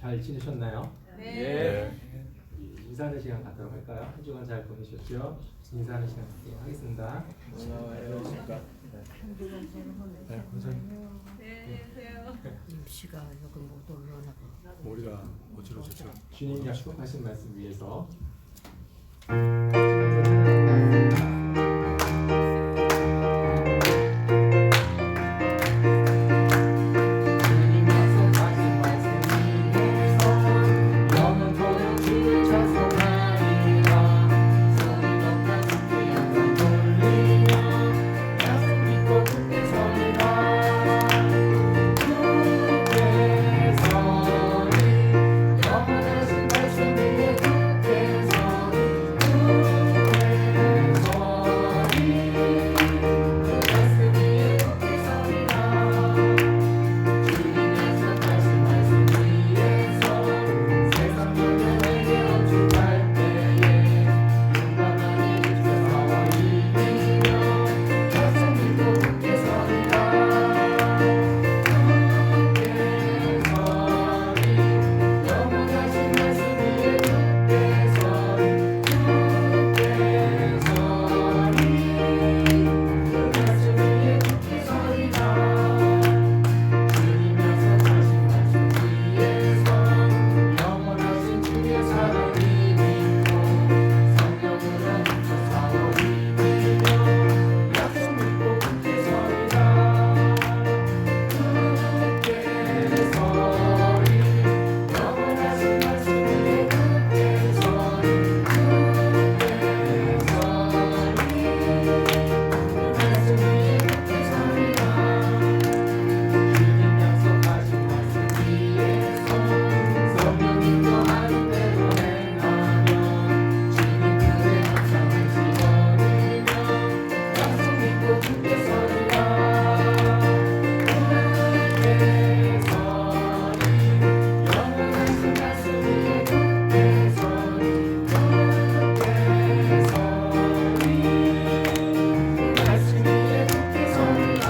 잘 지내셨나요? 네. 인사하는 시간 갖도록 할까요? 한 주간 잘 보내셨죠? 인사하는 시간 갖도록 하겠습니다. 안녕하십니까. 네, 감사합니다. 임시가 여기 못 올라오나 봐. 머리가 어지러졌죠. 주님 약속하신 말씀 위해서 주님 약속하신 말씀 위해서 영원토록 주를 찬송하리라. 소리 높여 주께 영광 돌리며 약속 믿고 굳게 서리라. 굳게 서리 영원하신 말씀 위에 굳게 서리 굳게 서리 그 말씀 위에 굳게 서리라. 주님 약속하신 말씀 위에서 세상 열매에게 멈춤할 때에 용감하게 주셔서 이기며 약속 믿고 굳게 서리라. 굳게 서리 영원하신 말씀 위에 굳게 서리 굳게 서리 그 말씀 위에 굳게 서리라. 주님 약속하신 말씀 위에서 영원하신 주의 사랑이 믿고 성령으로 뭉쳐서 이기며 약속 믿고 굳게 서리라. 굳게 서리 영원하신 말씀 위에 굳게 서리 굳게 서리 그 말씀 위에 굳게 서리라. 주님 약속하신 말씀 위에서 성령 인도하는 대로 행하며 주님 뜻에 항상 안식거리며 약속 믿고 굳게 서리라. 굳게 서리 영원하신 말씀 위에 굳게 서리 굳게 서리 그 말씀 위에 굳게 서리라.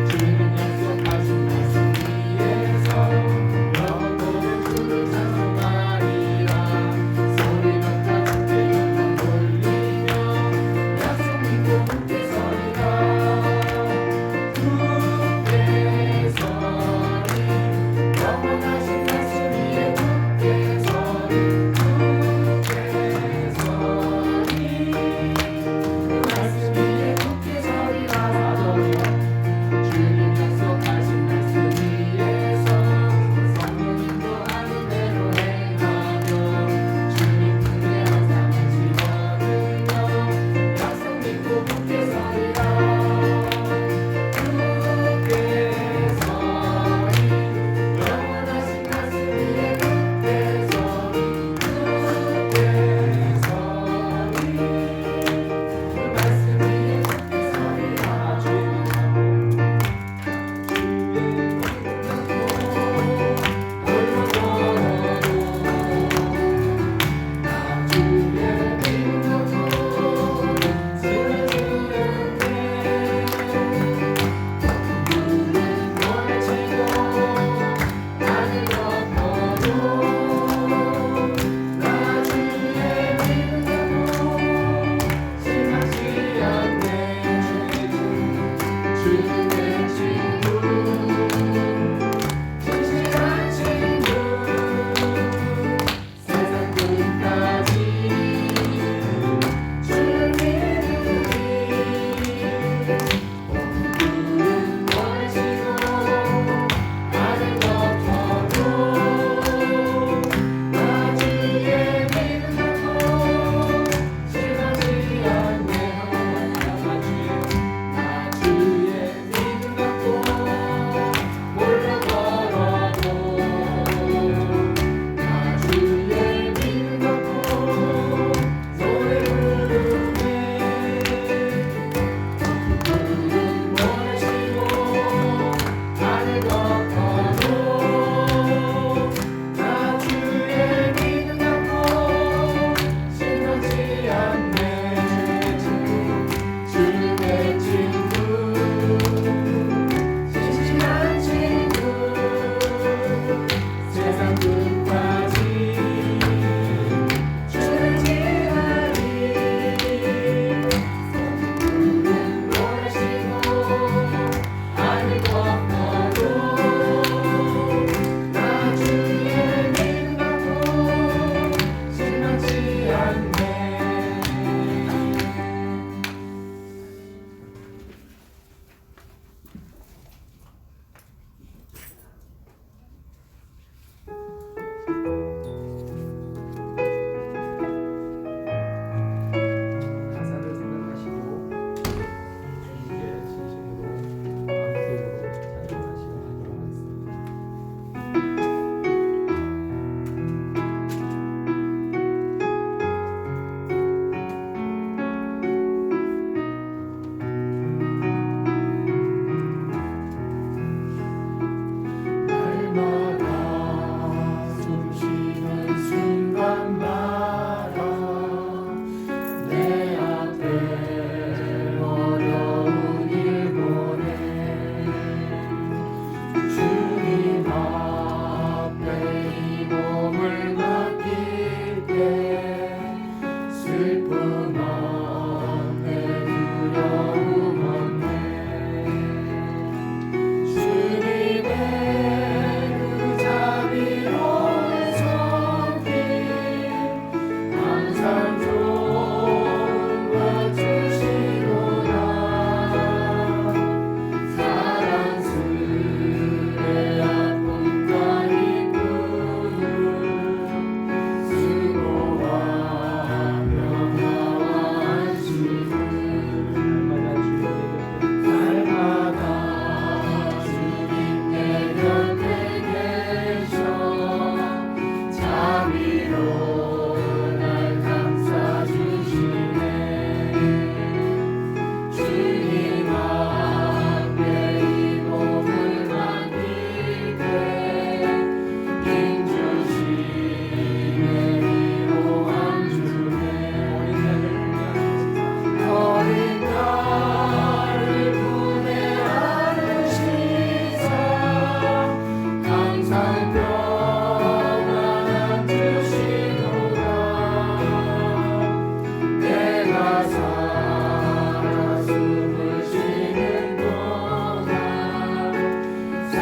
주님 약속하신 말씀 위에서 영원토록 주를 찬송하리라. 소리 높여 주께 영광 돌리며 약속 믿고 굳게 서리라. 굳게 서리 영원하신 말씀 위에 굳게 서리 굳게 서리 그 말씀 위에 굳게 서리라. 주님 약속하신 말씀 위에서 성령 인도하는 대로 행하며 주님 품에 항상 안식거리며 약속 믿고 굳게 서리라. 굳게 서리 영원하신 말씀 위에 굳게 서리 굳게 서리 그 말씀 위에 굳게 서리라. 주님의 친구 진실한 친구 세상 끝까지 주를 믿으리. 오늘은 멀지고 나를 덮어도 나 주의 믿음 갖고 실망치 않네. 나 주의 믿음 갖고 홀로 걸어도 나 주의 믿음 갖고 노래 부르네. 구름 멀어지고 하늘 덮어도 나 주의 믿음 갖고 실망치 않네. 주의 친구 진실한 친구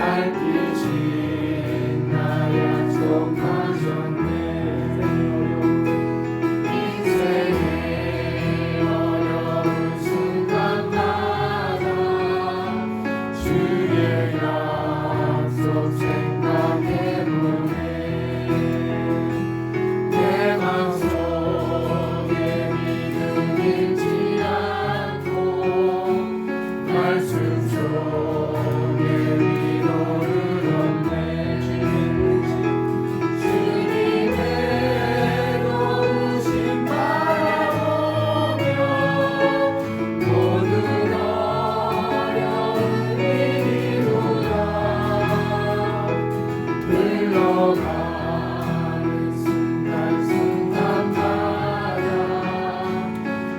살피신 나 약속하셨네. 인생의 어려운 순간마다 주의 약속 생각해보네. 내 맘속에 믿음 잃지 않고 말씀 속에 위로를 얻네. 주님의 도우심 바라보며 모든 어려운 일이로다. 흘러가는 순간순간마다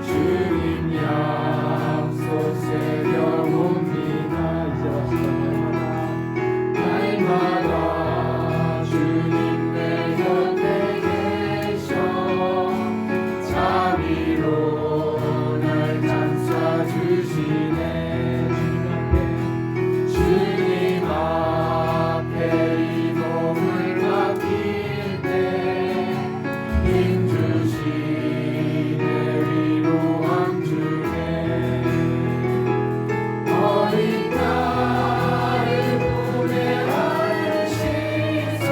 주님 약속 새겨봅니다. 이제 날마다 주님 내 곁에 계셔 자비로 날 감싸주시네. 주님 앞에 이 몸을 맡길 때 힘주시네. 위로함 주네. 어린 나를 품에 안으시사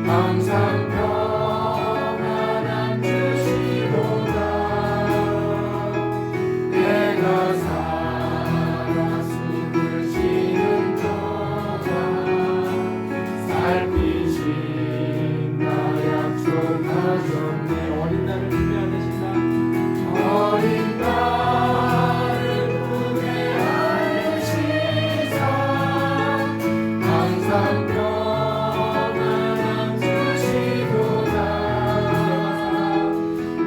항상 평안함 주시도다. 내가 살아 숨을 쉬는 동안 살피신 나 약속하셨네. 어린 나를 품에 안으시사 어린 나를 품에 안으시사 항상 평안함 주시도다.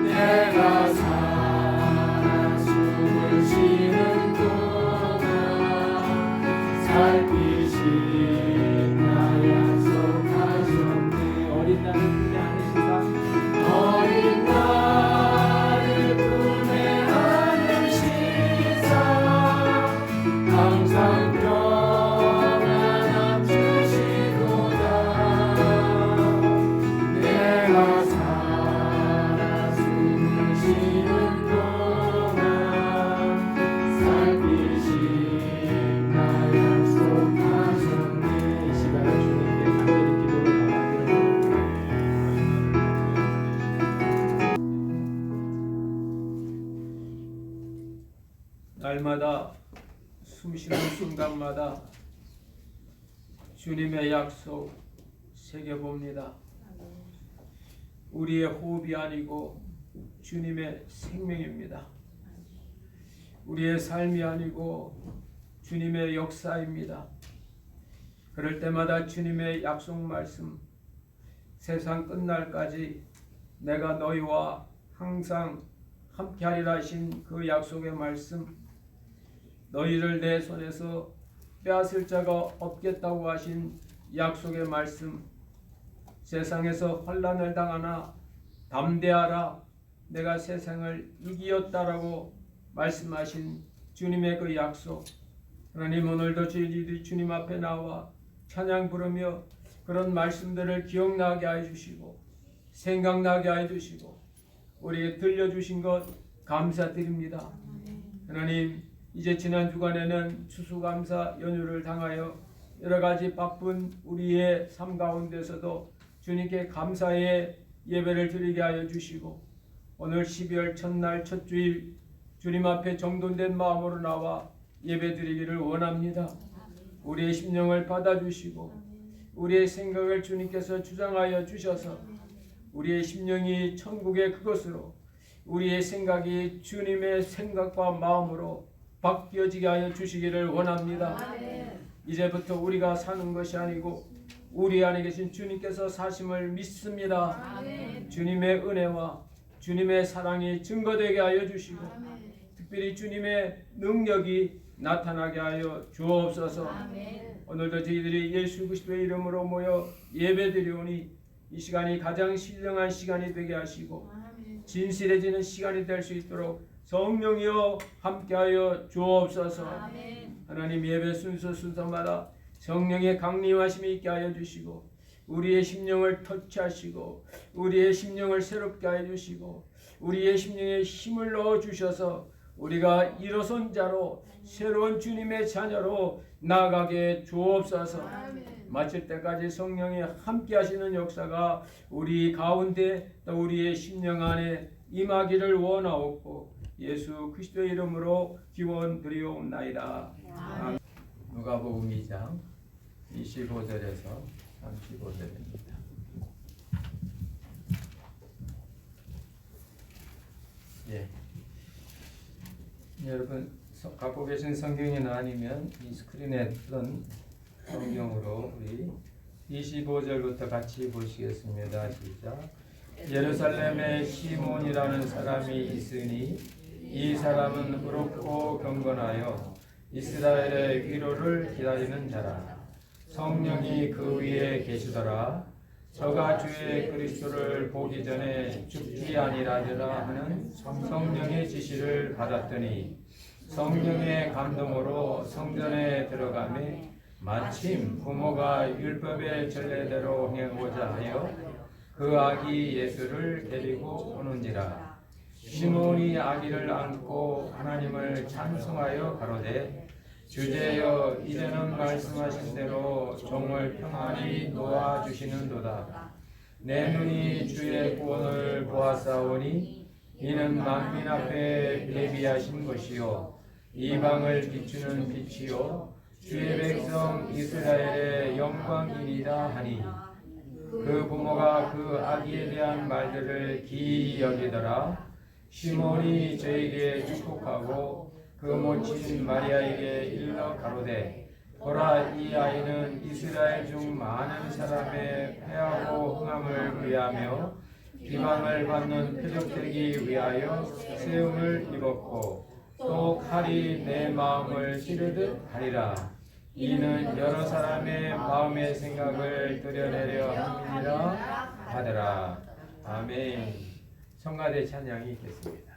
내가 살아 숨을 쉬는 동안 살피신 나 약속하셨네. 어린 나를 품에 안으시사 어린 나를 품에 안으시사 항상 평안함 주시도다. 내가 살아 숨을 쉬는 동안 살피신 나 약속하셨네. 이 시간에 주님께 간절히 기도를 나아드립니다. 날마다 숨쉬는 순간마다 주님의 약속 새겨봅니다. 우리의 호흡이 아니고 주님의 생명입니다. 우리의 삶이 아니고 주님의 역사입니다. 그럴 때마다 주님의 약속 말씀, 세상 끝날까지 내가 너희와 항상 함께하리라 하신 그 약속의 말씀, 너희를 내 손에서 빼앗을 자가 없겠다고 하신 약속의 말씀, 세상에서 환난을 당하나 담대하라 내가 세상을 이기었다라고 말씀하신 주님의 그 약속, 하나님 오늘도 저희들이 주님 앞에 나와 찬양 부르며 그런 말씀들을 기억나게 해주시고 생각나게 해주시고 우리에게 들려주신 것 감사드립니다. 하나님, 이제 지난 주간에는 추수감사 연휴를 당하여 여러가지 바쁜 우리의 삶 가운데서도 주님께 감사의 예배를 드리게 하여 주시고 오늘 12월 첫날 첫 주일 주님 앞에 정돈된 마음으로 나와 예배 드리기를 원합니다. 우리의 심령을 받아주시고 우리의 생각을 주님께서 주장하여 주셔서 우리의 심령이 천국의 그것으로 우리의 생각이 주님의 생각과 마음으로 바뀌어지게 하여 주시기를 원합니다. 이제부터 우리가 사는 것이 아니고 우리 안에 계신 주님께서 사심을 믿습니다. 주님의 은혜와 주님의 사랑이 증거되게 하여 주시고 특별히 주님의 능력이 나타나게 하여 주옵소서. 오늘도 저희들이 예수 그리스도의 이름으로 모여 예배드리오니 이 시간이 가장 신령한 시간이 되게 하시고 진실해지는 시간이 될 수 있도록 성령이여 함께하여 주옵소서. 하나님, 예배 순서마다 성령의 강림하심이 있게 하여 주시고 우리의 심령을 터치하시고 우리의 심령을 새롭게 하여 주시고 우리의 심령에 힘을 넣어 주셔서 우리가 일어선 자로 새로운 주님의 자녀로 나아가게 주옵소서. 마칠 때까지 성령이 함께 하시는 역사가 우리 가운데 또 우리의 심령 안에 임하기를 원하옵고 예수 그리스도의 이름으로 기원드리옵나이다. 아멘. 누가복음 2장 25절에서 35절입니다. 예. 여러분 갖고 계신 성경이나 아니면 이 스크린에 뜬 성경으로 우리 25절부터 같이 보시겠습니다. 시작. 예루살렘에 시몬이라는 사람이 있으니 이 사람은 의롭고 경건하여 이스라엘의 위로를 기다리는 자라. 성령이 그 위에 계시더라. 저가 주의 그리스도를 보기 전에 죽지 아니라리라 하는 성령의 지시를 받았더니 성령의 감동으로 성전에 들어가매 마침 부모가 율법의 전례대로 행하고자 하여 그 아기 예수를 데리고 오는지라. 시몬이 아기를 안고 하나님을 찬송하여 가로되 주제여 이제는 말씀하신 대로 종을 평안히 놓아주시는도다. 내 눈이 주의 구원을 보았사오니 이는 만민 앞에 예비하신 것이요 이방을 비추는 빛이요 주의 백성 이스라엘의 영광이니라 하니 그 부모가 그 아기에 대한 말들을 기이 여기더라. 시몬이 저에게 축복하고 그 모친 마리아에게 일러 가로되 보라 이 아이는 이스라엘 중 많은 사람의 패하고 흥함을 위하며 비방을 받는 표적되기 위하여 세움을 입었고 또 칼이 내 마음을 찌르듯 하리라. 이는 여러 사람의 마음의 생각을 드러내려 함이니라 하더라. 아멘. 성가대 찬양이 있겠습니다.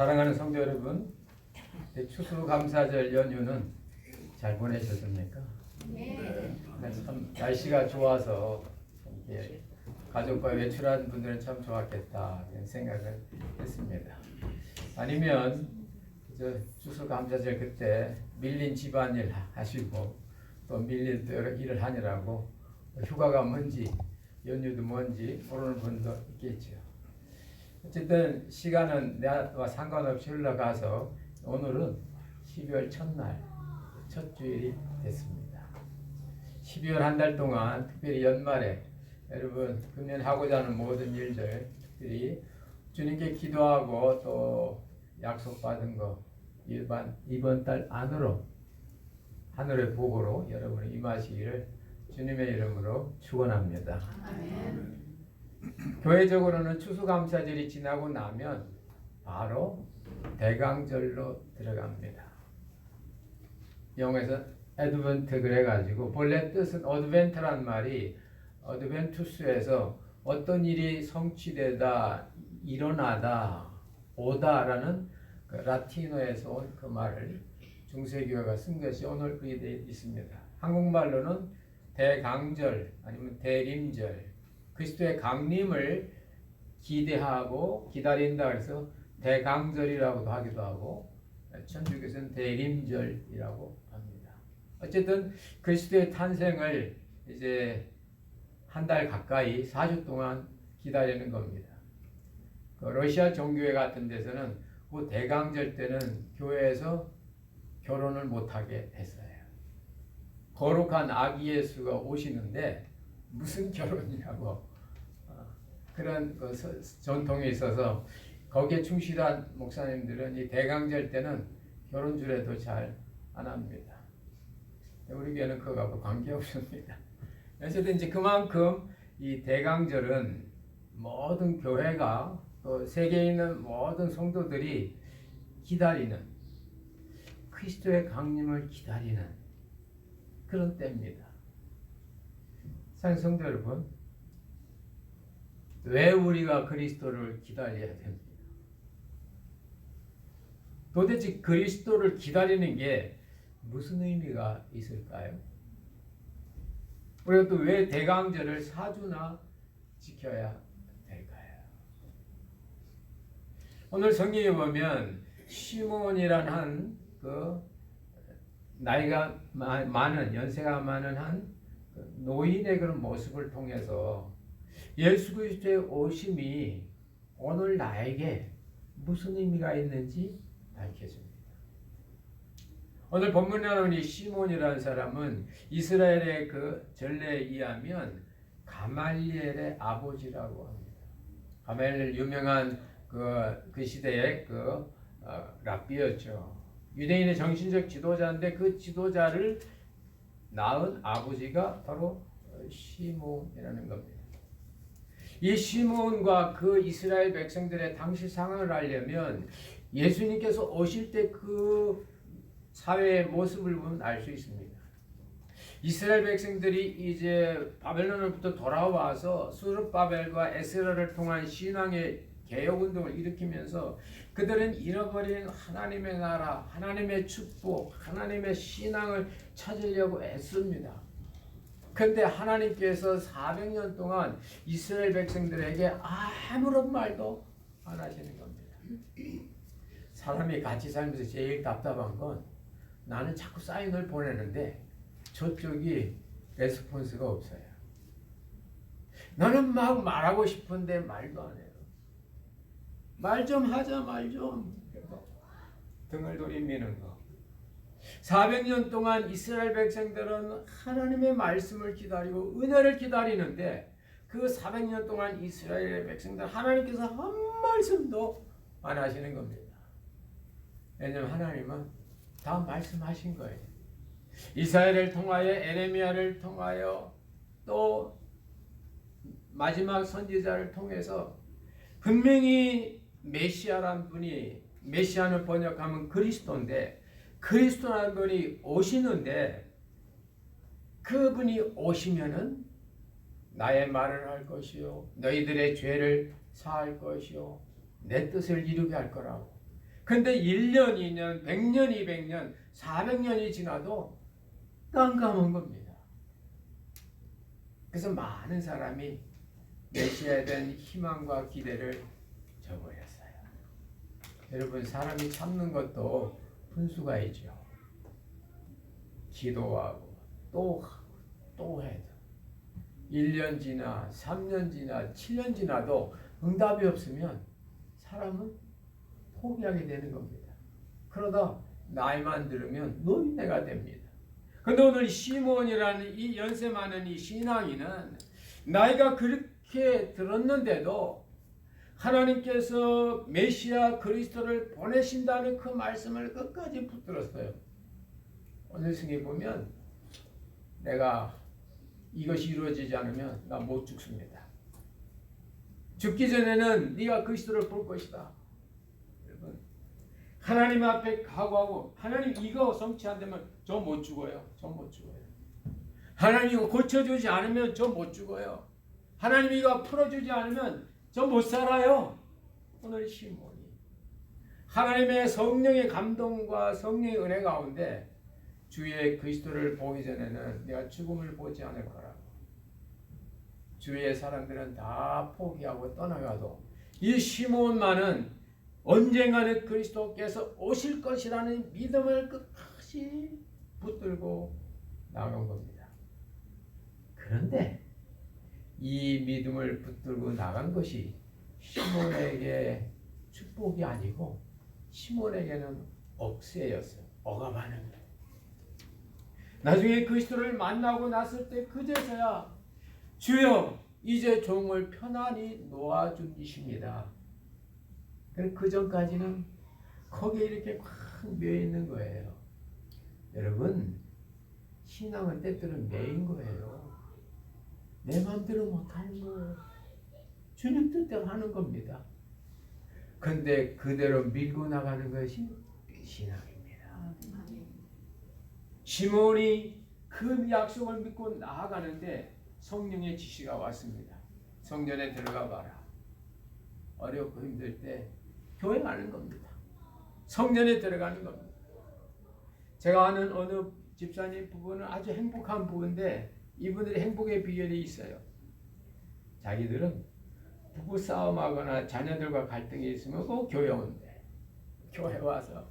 사랑하는 성도 여러분, 추수감사절 연휴는 잘 보내셨습니까? 네. 참 날씨가 좋아서 이렇게 가족과 외출한 분들은 참 좋았겠다 이런 생각을 했습니다. 아니면 추수감사절 그때 밀린 집안일 하시고 또 밀린 또 여러 일을 하느라고 휴가가 뭔지 연휴도 뭔지 모르는 분도 있겠죠. 어쨌든 시간은 나와 상관없이 흘러가서 오늘은 12월 첫날 첫 주일이 됐습니다. 12월 한 달 동안 특별히 연말에 여러분 금년하고자 하는 모든 일들 특별히 주님께 기도하고 또 약속받은 거 이번 달 안으로 하늘의 복으로 여러분이 임하시기를 주님의 이름으로 축원합니다. 아멘. 교회적으로는 추수감사절이 지나고 나면 바로 대강절로 들어갑니다. 영어에서 애드벤트 그래가지고 본래 뜻은 어드벤트란 말이 어드벤투스에서 어떤 일이 성취되다, 일어나다, 오다라는 그 라틴어에서 온 그 말을 중세교회가 쓴 것이 오늘 그리되어 있습니다. 한국말로는 대강절 아니면 대림절, 그리스도의 강림을 기대하고 기다린다 그래서 대강절이라고도 하기도 하고 천주교에서는 대림절이라고 합니다. 어쨌든 그리스도의 탄생을 이제 한 달 가까이 4주 동안 기다리는 겁니다. 그 러시아 종교회 같은 데서는 그 대강절 때는 교회에서 결혼을 못하게 했어요. 거룩한 아기 예수가 오시는데 무슨 결혼이냐고 그런 그 전통이 있어서 거기에 충실한 목사님들은 이 대강절 때는 결혼주례도 잘 안 합니다. 우리 교회는 그거하고 관계없습니다. 어쨌든 이제 그만큼 이 대강절은 모든 교회가 또 세계에 있는 모든 성도들이 기다리는 그리스도의 강림을 기다리는 그런 때입니다. 사랑하는 성도 여러분, 왜 우리가 그리스도를 기다려야 됩니까? 도대체 그리스도를 기다리는 게 무슨 의미가 있을까요? 우리가 또 왜 대강절을 4주나 지켜야 될까요? 오늘 성경에 보면 시몬이란 한 그 나이가 많은 연세가 많은 한 노인의 그런 모습을 통해서 예수 그리스도의 오심이 오늘 나에게 무슨 의미가 있는지 밝혀줍니다. 오늘 본문에 나오는 이 시몬이라는 사람은 이스라엘의 그 전례에 의하면 가말리엘의 아버지라고 합니다. 가말리엘 유명한 그 시대의 랍비였죠. 유대인의 정신적 지도자인데 그 지도자를 낳은 아버지가 바로 시몬이라는 겁니다. 이 시몬과 그 이스라엘 백성들의 당시 상황을 알려면 예수님께서 오실 때 그 사회의 모습을 보면 알 수 있습니다. 이스라엘 백성들이 이제 바벨론으로부터 돌아와서 수르바벨과 에스라를 통한 신앙의 개혁운동을 일으키면서 그들은 잃어버린 하나님의 나라, 하나님의 축복, 하나님의 신앙을 찾으려고 애씁니다. 그런데 하나님께서 400년 동안 이스라엘 백성들에게 아무런 말도 안 하시는 겁니다. 사람이 같이 살면서 제일 답답한 건 나는 자꾸 사인을 보내는데 저쪽이 레스폰스가 없어요. 나는 막 말하고 싶은데 말도 안 해요. 말 좀 하자, 말 좀. 등을 돌리미는 거. 400년 동안 이스라엘 백성들은 하나님의 말씀을 기다리고 은혜를 기다리는데 그 400년 동안 이스라엘의 백성들 하나님께서 한 말씀도 안 하시는 겁니다. 왜냐하면 하나님은 다 말씀하신 거예요. 이사야를 통하여 에레미야를 통하여 또 마지막 선지자를 통해서 분명히 메시아란 분이 메시아는 번역하면 그리스도인데 그리스도라는 분이 오시는데 그분이 오시면은 나의 말을 할 것이요 너희들의 죄를 사할 것이요 내 뜻을 이루게 할 거라고 근데 1년, 2년, 100년, 200년, 400년이 지나도 깜깜한 겁니다. 그래서 많은 사람이 메시아에 대한 희망과 기대를 저버렸어요. 여러분, 사람이 참는 것도 분수가 있죠. 기도하고 또 하고 또 해도 1년 지나 3년 지나 7년 지나도 응답이 없으면 사람은 포기하게 되는 겁니다. 그러다 나이만 들으면 노인네가 됩니다. 근데 오늘 시몬이라는 이 연세 많은 이 신앙인은 나이가 그렇게 들었는데도 하나님께서 메시아 그리스도를 보내신다는 그 말씀을 끝까지 붙들었어요. 오늘 승에 보면 내가 이것이 이루어지지 않으면 나 못 죽습니다. 죽기 전에는 네가 그리스도를 볼 것이다. 여러분, 하나님 앞에 각오하고 하나님 이거 성취 안 되면 저 못 죽어요. 저 못 죽어요. 하나님 이거 고쳐주지 않으면 저 못 죽어요. 하나님 이거 풀어주지 않으면 저 못 살아요. 오늘 시몬이 하나님의 성령의 감동과 성령의 은혜 가운데 주의 그리스도를 보기 전에는 내가 죽음을 보지 않을 거라고. 주위의 사람들은 다 포기하고 떠나가도 이 시몬만은 언젠가는 그리스도께서 오실 것이라는 믿음을 끝까지 붙들고 나간 겁니다. 그런데 이 믿음을 붙들고 나간 것이 시몬에게 축복이 아니고 시몬에게는 억세였어요. 억압하는 거예요. 나중에 그리스도를 만나고 났을 때 그제서야 주여 이제 종을 편안히 놓아주십니다. 그 전까지는 거기에 이렇게 꽉 매여 있는 거예요. 여러분, 신앙은 때때로 매인 거예요. 내 마음대로 못하는 거예요. 주님 뜻대로 하는 겁니다. 근데 그대로 밀고 나가는 것이 신앙입니다. 시몬이 그 약속을 믿고 나아가는데 성령의 지시가 왔습니다. 성전에 들어가 봐라. 어렵고 힘들 때 교회 가는 겁니다. 성전에 들어가는 겁니다. 제가 아는 어느 집사님 부부는 아주 행복한 부부인데 이분들의 행복의 비결이 있어요. 자기들은 부부 싸움하거나 자녀들과 갈등이 있으면 꼭 교회 온대. 교회 와서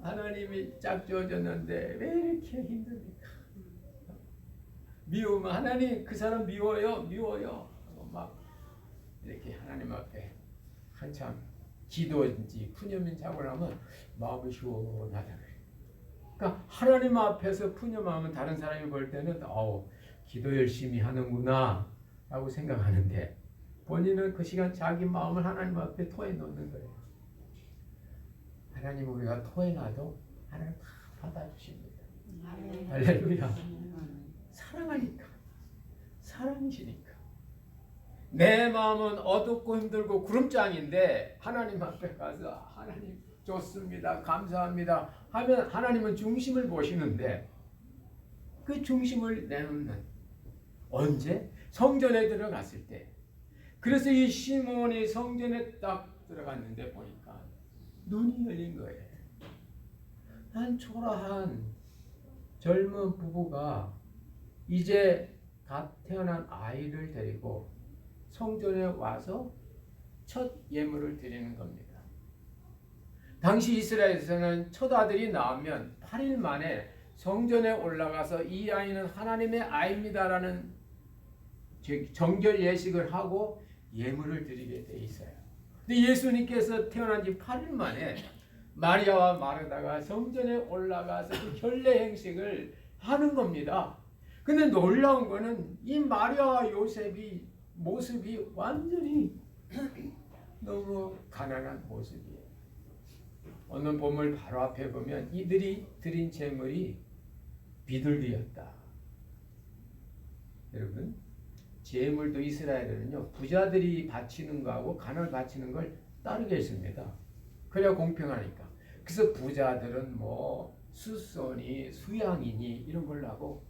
하나님이 짝 지어줬는데 왜 이렇게 힘듭니까? 미우면 하나님 그 사람 미워요 막 이렇게 하나님 앞에 한참 기도인지 푸념인 자고 나면 마음이 시원하다. 그러니까 하나님 앞에서 푸념하면 다른 사람이 볼 때는 기도 열심히 하는구나 라고 생각하는데 본인은 그 시간 자기 마음을 하나님 앞에 토해 놓는 거예요. 하나님 우리가 토해놔도 하나님 다 받아주십니다. 할렐루야. 사랑하니까, 사랑이시니까. 내 마음은 어둡고 힘들고 구름장인데 하나님 앞에 가서 하나님 좋습니다, 감사합니다 하면 하나님은 중심을 보시는데 그 중심을 내놓는 언제? 성전에 들어갔을 때. 그래서 이 시몬이 성전에 딱 들어갔는데 보니까 눈이 열린 거예요. 한 초라한 젊은 부부가 이제 갓 태어난 아이를 데리고 성전에 와서 첫 예물을 드리는 겁니다. 당시 이스라엘에서는 첫 아들이 나오면 8일 만에 성전에 올라가서 이 아이는 하나님의 아이입니다라는 정결 예식을 하고 예물을 드리게 돼 있어요. 근데 예수님께서 태어난 지 8일 만에 마리아와 마르다가 성전에 올라가서 그 결례 행식을 하는 겁니다. 근데 놀라운 거는 이 마리아와 요셉이 모습이 완전히 너무 가난한 모습이에요. 오늘 본문 바로 앞에 보면 이들이 드린 제물이 비둘기였다. 여러분, 제물도 이스라엘에는요 부자들이 바치는 거하고 가난을 바치는 걸 따르게 했습니다. 그래야 공평하니까. 그래서 부자들은 뭐 수소니 수양이니 이런 걸로 하고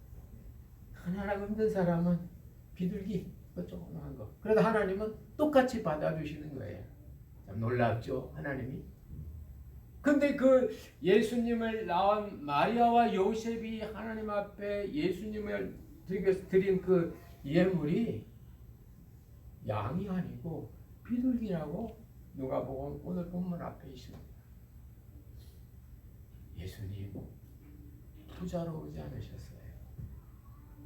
가난하고 힘든 사람은 비둘기 조그마한 거. 그래도 하나님은 똑같이 받아주시는 거예요. 참 놀랍죠, 하나님이. 근데 그 예수님을 낳은 마리아와 요셉이 하나님 앞에 예수님을 드린 그 예물이 양이 아니고 비둘기라고 누가복음 오늘 본문 앞에 있습니다. 예수님 부자로 오지 않으셨어요.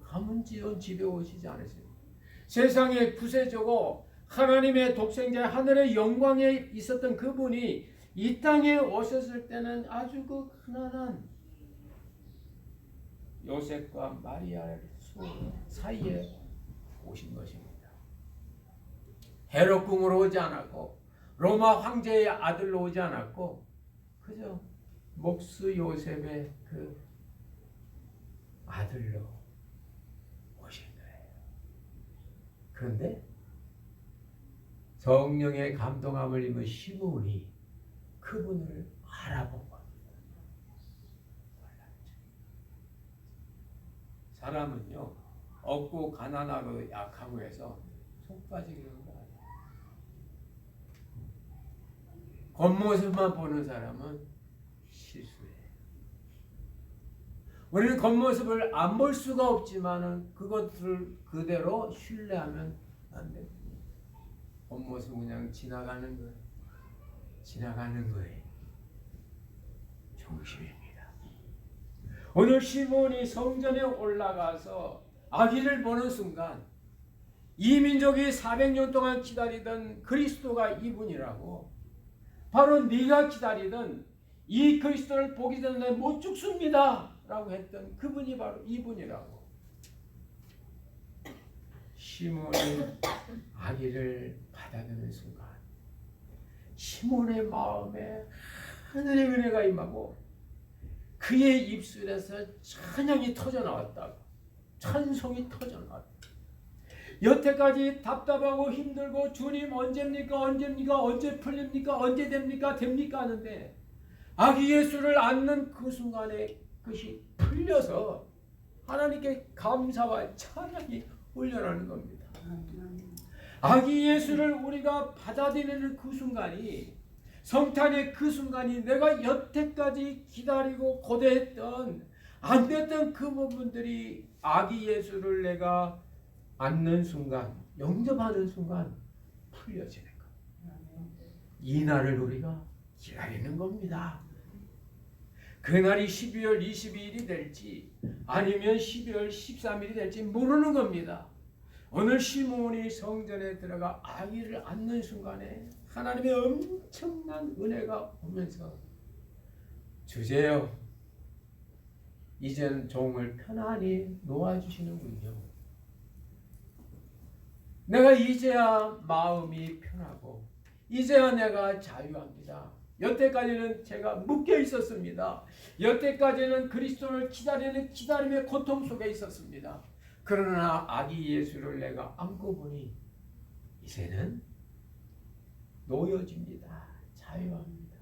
가문 지은 집에 오시지 않으세요. 세상에 구세주고 하나님의 독생자 하늘의 영광에 있었던 그분이 이 땅에 오셨을 때는 아주 그 흔한 요셉과 마리아의 사이에 오신 것입니다. 헤롯 궁으로 오지 않았고 로마 황제의 아들로 오지 않았고 그저 목수 요셉의 그 아들로 오신 거예요. 그런데 성령의 감동함을 입은 시므온이 그분을 알아본 겁니다. 사람은요 없고 가난하고 약하고 해서 속 빠지게 되는 거 아니에요. 겉모습만 보는 사람은 실수해요. 우리는 겉모습을 안 볼 수가 없지만은 그것을 그대로 신뢰하면 안 됩니다. 겉모습은 그냥 지나가는 거예요. 지나가는 거예요. 중심입니다. 오늘 시몬이 성전에 올라가서 아기를 보는 순간 이 민족이 400년 동안 기다리던 그리스도가 이분이라고, 바로 네가 기다리던 이 그리스도를 보기 전에 못 죽습니다 라고 했던 그분이 바로 이분이라고. 시몬이 아기를 받아들이는 순간 시몬의 마음에 하늘의 은혜가 임하고 그의 입술에서 찬양이 터져나왔다고. 찬송이 터져나왔다. 여태까지 답답하고 힘들고 주님 언제입니까? 언제입니까? 언제 풀립니까? 언제 됩니까? 됩니까? 하는데 아기 예수를 안는 그 순간에 그것이 풀려서 하나님께 감사와 찬양이 올려나는 겁니다. 아기 예수를 우리가 받아들이는 그 순간이, 성탄의 그 순간이 내가 여태까지 기다리고 고대했던 안 됐던 그 부분들이 아기 예수를 내가 안는 순간, 영접하는 순간 풀려지는 것. 이 날을 우리가 기다리는 겁니다. 그날이 12월 22일이 될지 아니면 12월 13일이 될지 모르는 겁니다. 오늘 시몬이 성전에 들어가 아기를 안는 순간에 하나님의 엄청난 은혜가 오면서 주제요, 이제는 종을 편안히 놓아주시는군요. 내가 이제야 마음이 편하고 이제야 내가 자유합니다. 여태까지는 제가 묶여 있었습니다. 여태까지는 그리스도를 기다리는 기다림의 고통 속에 있었습니다. 그러나 아기 예수를 내가 안고 보니 이제는 놓여집니다. 자유합니다.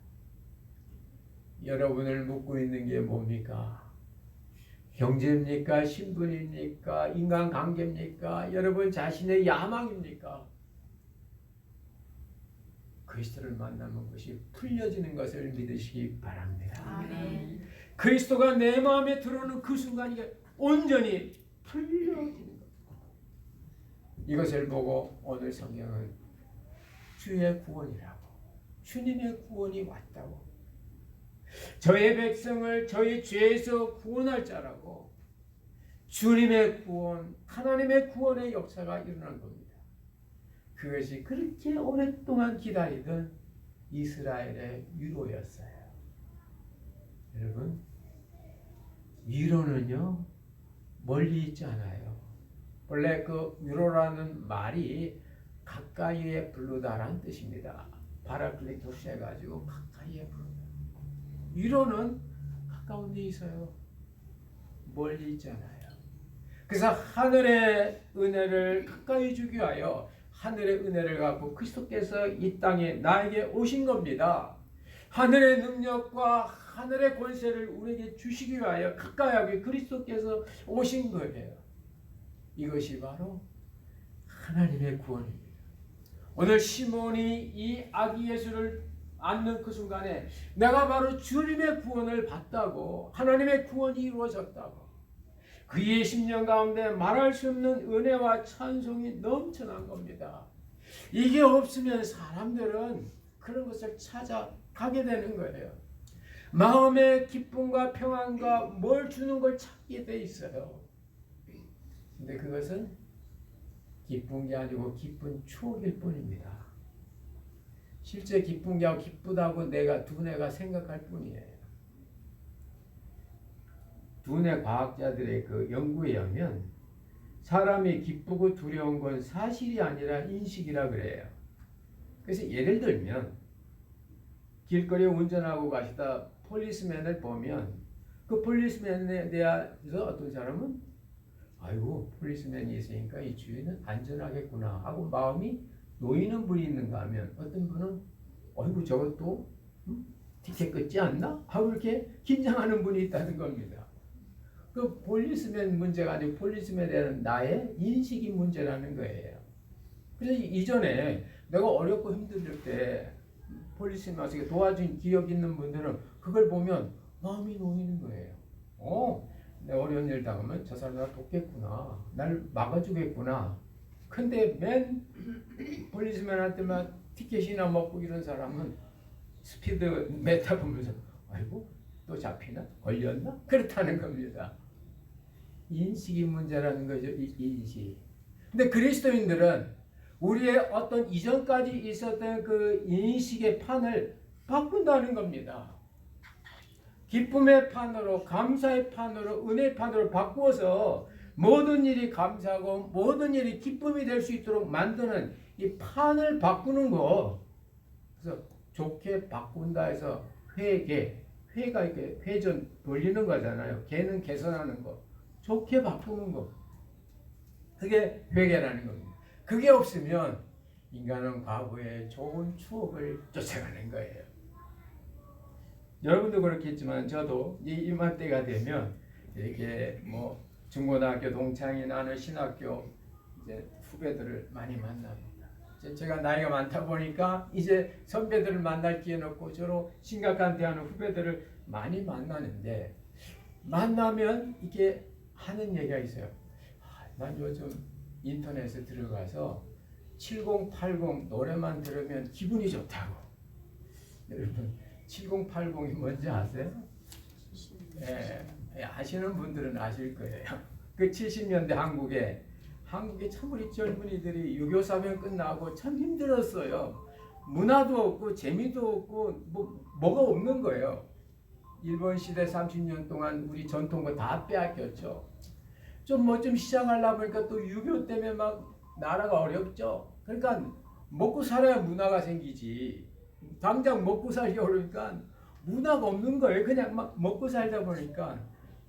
여러분을 묶고 있는 게 뭡니까? 경제입니까? 신분입니까? 인간관계입니까? 여러분 자신의 야망입니까? 그리스도를 만나면 그것이 풀려지는 것을 믿으시기 바랍니다. 아멘. 그리스도가 내 마음에 들어오는 그 순간 이게 온전히 풀려지는 것. 이것을 보고 오늘 성경은 주의 구원이라고, 주님의 구원이 왔다고, 저의 백성을 저희 죄에서 구원할 자라고, 주님의 구원, 하나님의 구원의 역사가 일어난 겁니다. 그것이 그렇게 오랫동안 기다리던 이스라엘의 위로였어요. 여러분, 위로는요 멀리 있지 않아요. 원래 그 위로라는 말이 가까이에 부르다라는 뜻입니다. 파라클리토스 해가지고 가까이에 부르다. 위로는 가까운 데 있어요. 멀리 있지 않아요. 그래서 하늘의 은혜를 가까이 주기 위하여 하늘의 은혜를 갖고 그리스도께서 이 땅에 나에게 오신 겁니다. 하늘의 능력과 하늘의 권세를 우리에게 주시기 위하여 가까이 하기 그리스도께서 오신 거예요. 이것이 바로 하나님의 구원입니다. 오늘 시몬이 이 아기 예수를 안는 그 순간에 내가 바로 주님의 구원을 받다고, 하나님의 구원이 이루어졌다고, 그의 심령 가운데 말할 수 없는 은혜와 찬송이 넘쳐난 겁니다. 이게 없으면 사람들은 그런 것을 찾아가게 되는 거예요. 마음의 기쁨과 평안과 뭘 주는 걸 찾게 돼 있어요. 근데 그것은 기쁜 게 아니고 기쁜 추억일 뿐입니다. 실제 기쁜 게 아니고 기쁘다고 두뇌가 생각할 뿐이에요. 두뇌 과학자들의 그 연구에 의하면 사람이 기쁘고 두려운 건 사실이 아니라 인식이라 그래요. 그래서 예를 들면 길거리에 운전하고 가시다 폴리스맨을 보면 그 폴리스맨에 대해서 어떤 사람은 아이고 폴리스맨이 있으니까 이 주위는 안전하겠구나 하고 마음이 놓이는 분이 있는가 하면 어떤 분은 아이고 저것도 티켓 끊지 않나? 하고 이렇게 긴장하는 분이 있다는 겁니다. 그 폴리스맨 문제가 아니고 폴리스맨에 대한 나의 인식이 문제라는 거예요. 그래서 이전에 내가 어렵고 힘들 때 폴리스맨 와서 도와준 기억 있는 분들은 그걸 보면 마음이 놓이는 거예요. 내 어려운 일 당하면 저 사람 나 돕겠구나, 날 막아주겠구나. 근데 맨 폴리스맨한테만 티켓이나 먹고 이런 사람은 스피드 메타 보면서 아이고 또 잡히나? 걸렸나? 그렇다는 겁니다. 인식이 문제라는 거죠. 인식. 근데 그리스도인들은 우리의 어떤 이전까지 있었던 그 인식의 판을 바꾼다는 겁니다. 기쁨의 판으로, 감사의 판으로, 은혜의 판으로 바꾸어서 모든 일이 감사하고 모든 일이 기쁨이 될 수 있도록 만드는 이 판을 바꾸는 거. 그래서 좋게 바꾼다 해서 회가 이렇게 회전 돌리는 거잖아요. 개는 개선하는 거. 좋게 바꾸는 거. 그게 회개라는 겁니다. 그게 없으면 인간은 과거의 좋은 추억을 쫓아가는 거예요. 여러분도 그렇겠지만 저도 이맘때가 되면 이렇게 뭐 중고등학교 동창이 나는 신학교 이제 후배들을 많이 만납니다. 제가 나이가 많다 보니까 이제 선배들을 만날 기회는 없고 저로 심각한 대하는 후배들을 많이 만나는데 만나면 이게 하는 얘기가 있어요. 난 요즘 인터넷에 들어가서 7080 노래만 들으면 기분이 좋다고. 여러분 7080이 뭔지 아세요? 아시는 분들은 아실 거예요. 그 70년대 한국에 참 우리 젊은이들이 유교사명 끝나고 참 힘들었어요. 문화도 없고 재미도 없고 뭐가 없는 거예요. 일본 시대 30년 동안 우리 전통거 다 빼앗겼죠. 좀 시작하려고 하니까 또 유교 때문에 막 나라가 어렵죠. 그러니까 먹고 살아야 문화가 생기지. 당장 먹고 살기 어려우니까 문화가 없는 거예요. 그냥 막 먹고 살다 보니까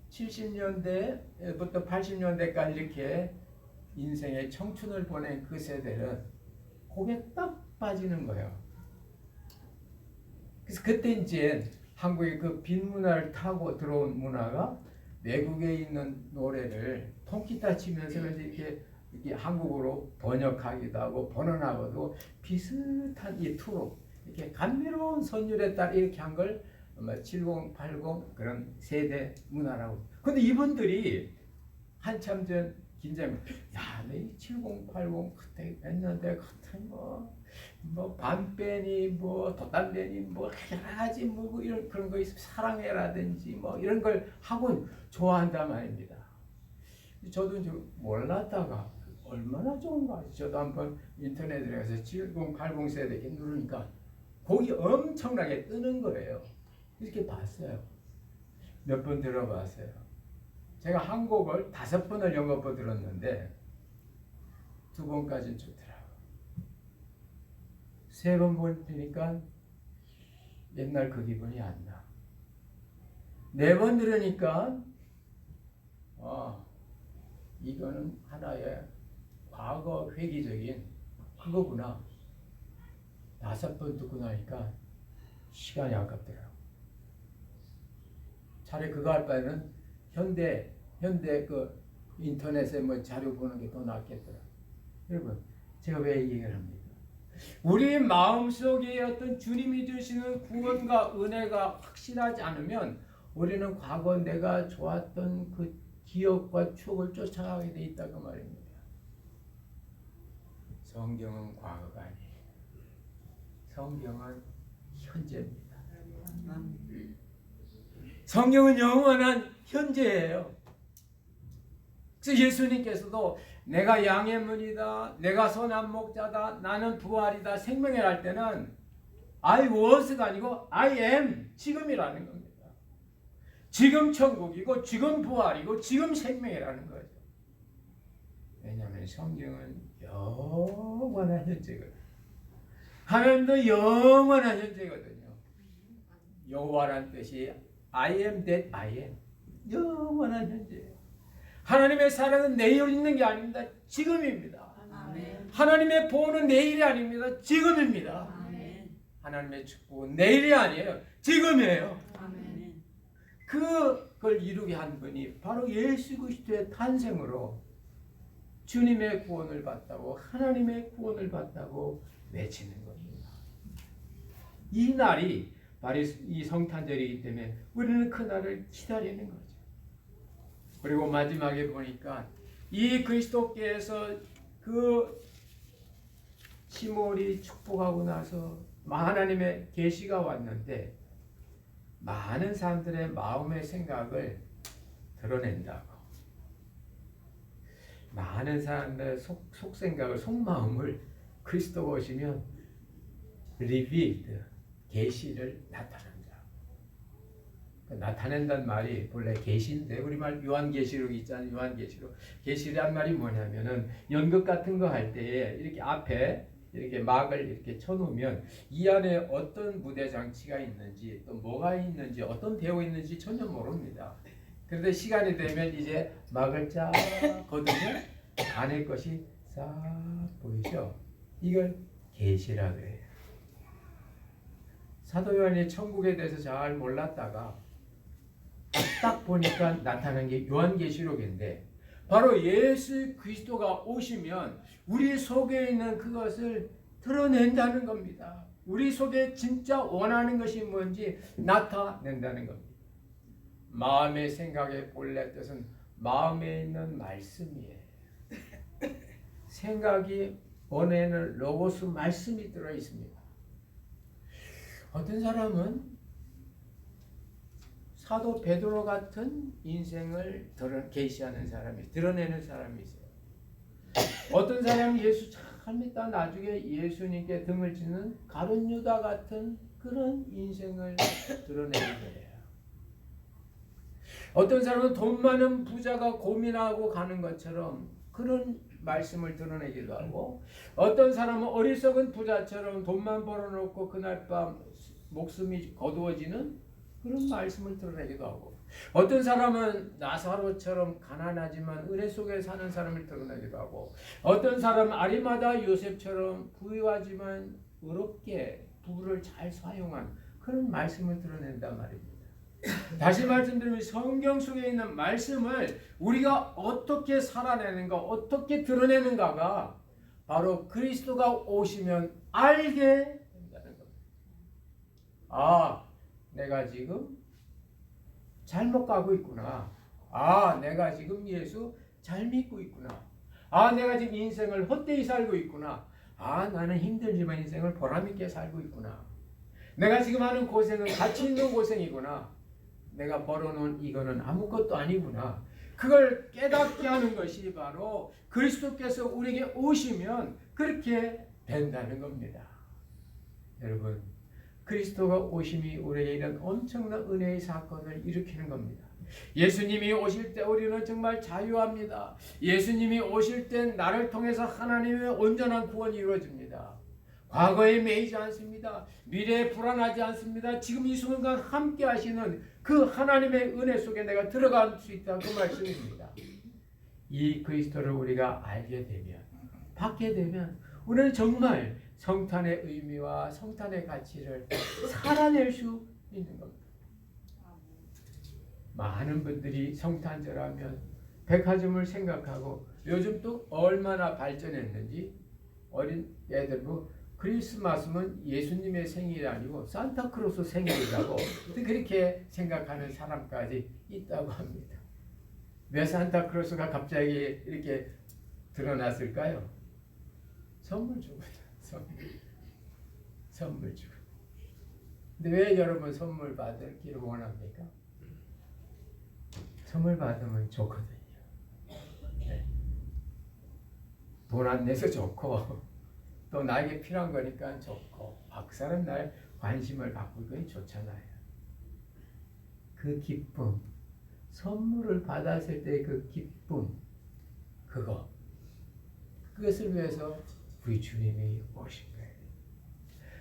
70년대부터 80년대까지 이렇게 인생의 청춘을 보낸 그 세대는 거기에 딱 빠지는 거예요. 그래서 그때 이제 한국의 그 빈문화를 타고 들어온 문화가 외국에 있는 노래를 통기타 치면서 이렇게 한국어로 번역하기도 하고 번안하고도 비슷한 이 투로 이렇게 감미로운 선율에 따라 이렇게 한 걸 70, 80 그런 세대 문화라고. 근데 이분들이 한참 전 긴장, 야, 내 70, 80 그때 했는데 그때 뭐 반빼니 뭐 돛담배니 뭐 여러 가지 뭐 이런 그런 거 있으면 사랑해라든지 뭐 이런 걸 하곤 좋아한단 말입니다. 저도 이제 몰랐다가 얼마나 좋은가. 저도 한번 인터넷에 들어가서 70, 80 세대 이렇게 누르니까 곡이 엄청나게 뜨는 거예요. 이렇게 봤어요. 몇 번 들어봤어요. 제가 한 곡을 5번을 연거푸 들었는데 2번까지는 좋더라고요. 3번 보니까 옛날 그 기분이 안 나. 4번 들으니까 이거는 하나의 과거 회기적인 그거구나. 5번 듣고 나니까 시간이 아깝더라고요. 차라리 그거 할 바에는 현대 그 인터넷에 뭐 자료 보는 게 더 낫겠더라. 여러분, 제가 왜 이 얘기를 합니까? 우리 마음속에 어떤 주님이 주시는 구원과 은혜가 확실하지 않으면 우리는 과거 내가 좋았던 그 기억과 추억을 쫓아가게 돼 있다고 말입니다. 성경은 과거가 아니에요. 성경은 현재입니다. 성경은 영원한 현재예요. 그래서 예수님께서도 내가 양의 문이다, 내가 선한 목자다, 나는 부활이다, 생명이라 할 때는 I was가 아니고 I am, 지금이라는 겁니다. 지금 천국이고 지금 부활이고 지금 생명이라는 거죠. 왜냐하면 성경은 영원한 현재거든요. 하나님도 영원한 현재거든요. 여호와란 뜻이 I am that I am. 영원한 현재예요. 하나님의 사랑은 내일 있는 게 아닙니다. 지금입니다. 아멘. 하나님의 보호는 내일이 아닙니다. 지금입니다. 아멘. 하나님의 축복은 내일이 아니에요. 지금이에요. 아멘. 그걸 이루게 한 분이 바로 예수 그리스도의 탄생으로 주님의 구원을 받다고, 하나님의 구원을 받다고 외치는 겁니다. 이 날이 바로 이 성탄절이기 때문에 우리는 그 날을 기다리는 거죠. 그리고 마지막에 보니까 이 그리스도께서 그 시몬이 축복하고 나서 하나님의 계시가 왔는데 많은 사람들의 마음의 생각을 드러낸다고. 많은 사람들의 속생각을, 속마음을 그리스도가 오시면 revealed, 계시를 나타낸다. 나타낸다는 말이 본래 계시인데 우리말 요한계시록 있잖아요. 요한계시록. 계시란 말이 뭐냐면은 연극 같은 거 할 때 이렇게 앞에 이렇게 막을 이렇게 쳐놓으면 이 안에 어떤 무대 장치가 있는지 또 뭐가 있는지 어떤 배우 있는지 전혀 모릅니다. 그런데 시간이 되면 이제 막을 쫙 걷으면 안에 것이 싹 보이죠. 이걸 계시라 그래요. 사도 요한이 천국에 대해서 잘 몰랐다가 딱 보니까 나타난 게 요한계시록인데 바로 예수 그리스도가 오시면 우리 속에 있는 그것을 드러낸다는 겁니다. 우리 속에 진짜 원하는 것이 뭔지 나타낸다는 겁니다. 마음의 생각의 본래 뜻은 마음에 있는 말씀이에요. 생각이 원에는 로고스 말씀이 들어 있습니다. 어떤 사람은 사도 베드로 같은 인생을 계시하는 사람이, 드러내는 사람이 있어요. 어떤 사람이 예수 잘 믿다 나중에 예수님께 등을 지는 가룟 유다 같은 그런 인생을 드러내는 거예요. 어떤 사람은 돈 많은 부자가 고민하고 가는 것처럼 그런 말씀을 드러내기도 하고, 어떤 사람은 어리석은 부자처럼 돈만 벌어놓고 그날 밤 목숨이 거두어지는 그런 말씀을 드러내기도 하고, 어떤 사람은 나사로처럼 가난하지만 은혜 속에 사는 사람을 드러내기도 하고, 어떤 사람은 아리마다 요셉처럼 부유하지만 의롭게 부를 잘 사용한 그런 말씀을 드러낸단 말입니다. 다시 말씀드리면 성경 속에 있는 말씀을 우리가 어떻게 살아내는가, 어떻게 드러내는가가 바로 그리스도가 오시면 알게 된다는 겁니다. 아, 내가 지금 잘못 가고 있구나. 아, 내가 지금 예수 잘 믿고 있구나. 아, 내가 지금 인생을 헛되이 살고 있구나. 아, 나는 힘들지만 인생을 보람있게 살고 있구나. 내가 지금 하는 고생은 가치 있는 고생이구나. 내가 벌어놓은 이거는 아무것도 아니구나. 그걸 깨닫게 하는 것이 바로 그리스도께서 우리에게 오시면 그렇게 된다는 겁니다. 여러분, 그리스도가 오심이 우리에게 이런 엄청난 은혜의 사건을 일으키는 겁니다. 예수님이 오실 때 우리는 정말 자유합니다. 예수님이 오실 때 나를 통해서 하나님의 온전한 구원이 이루어집니다. 과거에 매이지 않습니다. 미래에 불안하지 않습니다. 지금 이 순간 함께 하시는 그 하나님의 은혜 속에 내가 들어갈 수 있다는 그 말씀입니다. 이 그리스도를 우리가 알게 되면, 받게 되면 우리는 정말 성탄의 의미와 성탄의 가치를 살아낼 수 있는 겁니다. 많은 분들이 성탄절 하면 백화점을 생각하고, 요즘 또 얼마나 발전했는지 어린 애들 뭐 크리스마스는 예수님의 생일이 아니고 산타크로스 생일이라고 그렇게 생각하는 사람까지 있다고 합니다. 왜 산타크로스가 갑자기 이렇게 드러났을까요? 선물 주거든. 선물 주고. 근데 왜 여러분 선물 받기를 원합니까? 선물 받으면 좋거든요. 네. 돈 안 내서 좋고 또 나에게 필요한 거니까 좋고 그 사람 나의 관심을 갖고 있는 게 좋잖아요. 그 기쁨, 선물을 받았을 때 그 기쁨, 그것을 위해서 우리 주님이 오신 거예요.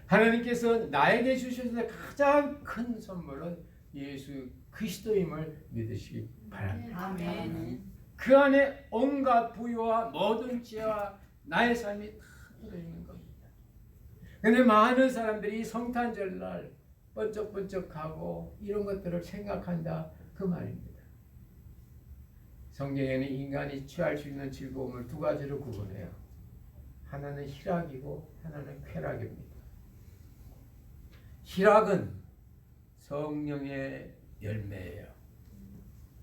하나님께서 나에게 주셔서 가장 큰 선물은 예수 그리스도임을 믿으시기 바랍니다. 아멘. 그 안에 온갖 부유와 모든 지혜와 나의 삶이 다 들어있는 겁니다. 그런데 많은 사람들이 성탄절날 번쩍번쩍하고 이런 것들을 생각한다 그 말입니다. 성경에는 인간이 취할 수 있는 즐거움을 두 가지로 구분해요. 하나는 희락이고 하나는 쾌락입니다. 희락은 성령의 열매예요.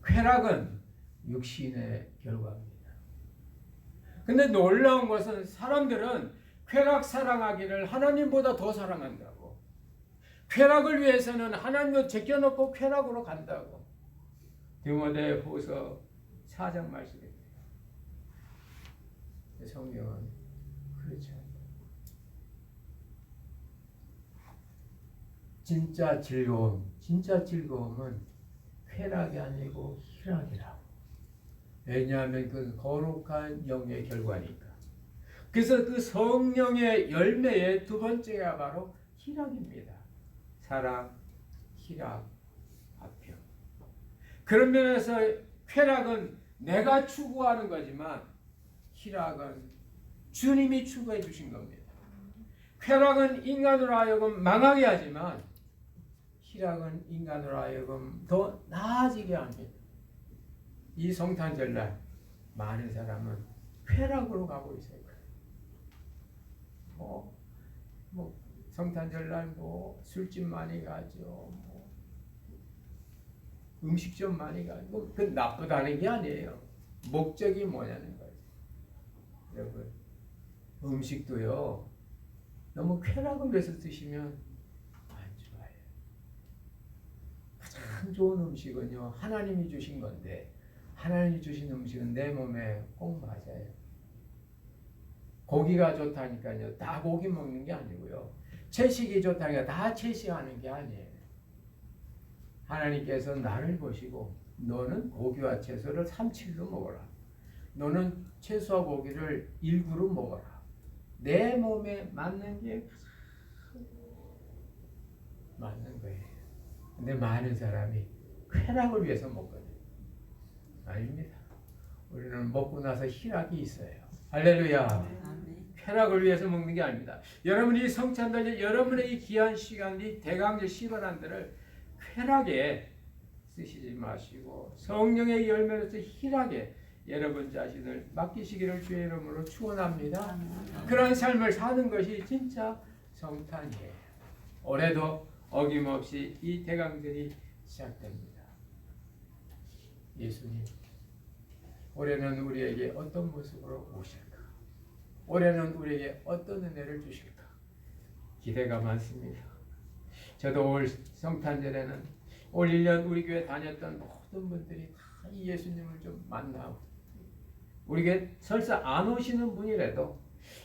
쾌락은 육신의 결과입니다. 근데 놀라운 것은 사람들은 쾌락 사랑하기를 하나님보다 더 사랑한다고. 쾌락을 위해서는 하나님도 제껴놓고 쾌락으로 간다고. 디모데후서 4장 말씀입니다. 성경은 그렇지 않다. 진짜 즐거움은 쾌락이 아니고 희락이라고. 왜냐하면 그 거룩한 영의 결과니까. 그래서 그 성령의 열매의 두 번째가 바로 희락입니다. 사랑, 희락, 화평. 그런 면에서 쾌락은 내가 추구하는 거지만 희락은 주님이 추구해 주신 겁니다. 쾌락은 인간으로 하여금 망하게 하지만 희락은 인간으로 하여금 더 나아지게 합니다. 이 성탄절날 많은 사람은 쾌락으로 가고 있어요. 성탄절날 술집 많이 가죠. 음식점 많이 가고 그 나쁘다는 게 아니에요. 목적이 뭐냐는 거죠. 여러분 음식도요 너무 쾌락을 위해서 드시면 안 좋아요. 가장 좋은 음식은요 하나님이 주신 건데 하나님이 주신 음식은 내 몸에 꼭 맞아요. 고기가 좋다니까요 다 고기 먹는 게 아니고요. 채식이 좋다니까 다 채식하는 게 아니에요. 하나님께서 나를 보시고 너는 고기와 채소를 3-7로 먹어라. 너는 채소와 고기를 1구로 먹어라. 내 몸에 맞는 게 맞는 거예요. 근데 많은 사람이 쾌락을 위해서 먹거든요. 아닙니다. 우리는 먹고 나서 희락이 있어요. 할렐루야. 아멘. 쾌락을 위해서 먹는 게 아닙니다. 여러분이 성찬절, 여러분의 이 귀한 시간, 이 대강절 10원한들을 쾌락에 쓰시지 마시고 성령의 열매로서 희락에 여러분 자신을 맡기시기를 주의 이름으로 축원합니다. 그런 삶을 사는 것이 진짜 성탄이에요. 올해도 어김없이 이 대강절이 시작됩니다. 예수님, 올해는 우리에게 어떤 모습으로 오실까? 올해는 우리에게 어떤 은혜를 주실까? 기대가 많습니다. 저도 올 성탄절에는 올 1년 우리 교회 다녔던 모든 분들이 다 이 예수님을 좀 만나고 우리 교회 설사 안 오시는 분이라도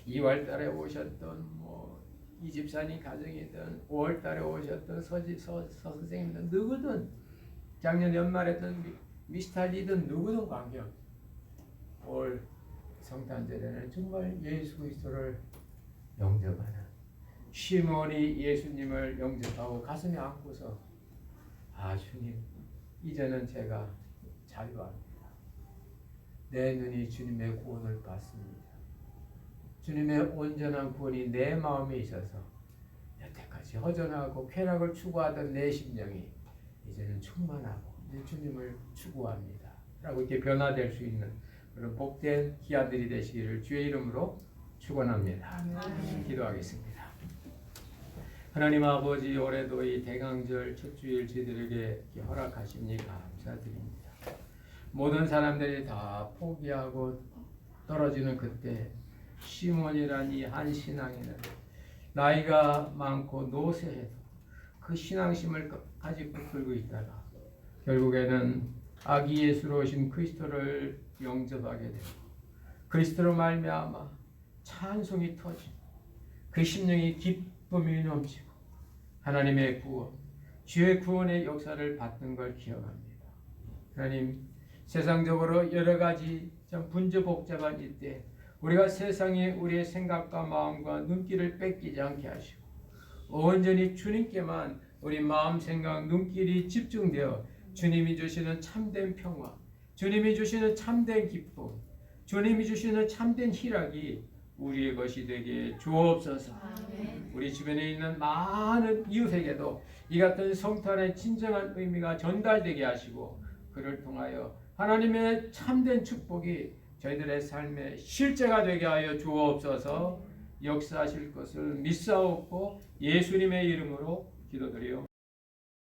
2월 달에 오셨던 이 집사님 가정이든 5월 달에 오셨던 서 선생님이든 누구든 작년 연말에 했던 미스탈리든 누구든 관계없이 올 성탄절에는 정말 예수 그리스도를 영접하는 시몬이 예수님을 영접하고 가슴에 안고서 주님 이제는 제가 자유합니다. 내 눈이 주님의 구원을 받습니다. 주님의 온전한 구원이 내 마음에 있어서 여태까지 허전하고 쾌락을 추구하던 내 심령이 이제는 충만하고 이제 주님을 추구합니다. 라고 이렇게 변화될 수 있는 그런 복된 기한들이 되시기를 주의 이름으로 축원합니다. 기도하겠습니다. 하나님 아버지, 올해도 이 대강절 첫 주일 저희들에게 허락하시니 감사드립니다. 모든 사람들이 다 포기하고 떨어지는 그때 시몬이란 이 한 신앙인은 나이가 많고 노쇠해도 그 신앙심을 끝까지 붙들고 있다가 결국에는 아기 예수로 오신 그리스도를 영접하게 되고 그리스도로 말미암아 찬송이 터지고 그 심령이 기쁨이 넘치고 하나님의 구원, 주의 구원의 역사를 받는 걸 기억합니다. 하나님, 세상적으로 여러 가지 참 분주복잡한 이때 우리가 세상에 우리의 생각과 마음과 눈길을 뺏기지 않게 하시고 온전히 주님께만 우리 마음, 생각, 눈길이 집중되어 주님이 주시는 참된 평화, 주님이 주시는 참된 기쁨, 주님이 주시는 참된 희락이 우리의 것이 되게 주옵소서. 우리 주변에 있는 많은 이웃에게도 이 같은 성탄의 진정한 의미가 전달되게 하시고 그를 통하여 하나님의 참된 축복이 저희들의 삶의 실제가 되게 하여 주옵소서. 역사하실 것을 믿사옵고 예수님의 이름으로 기도드리옵나이다.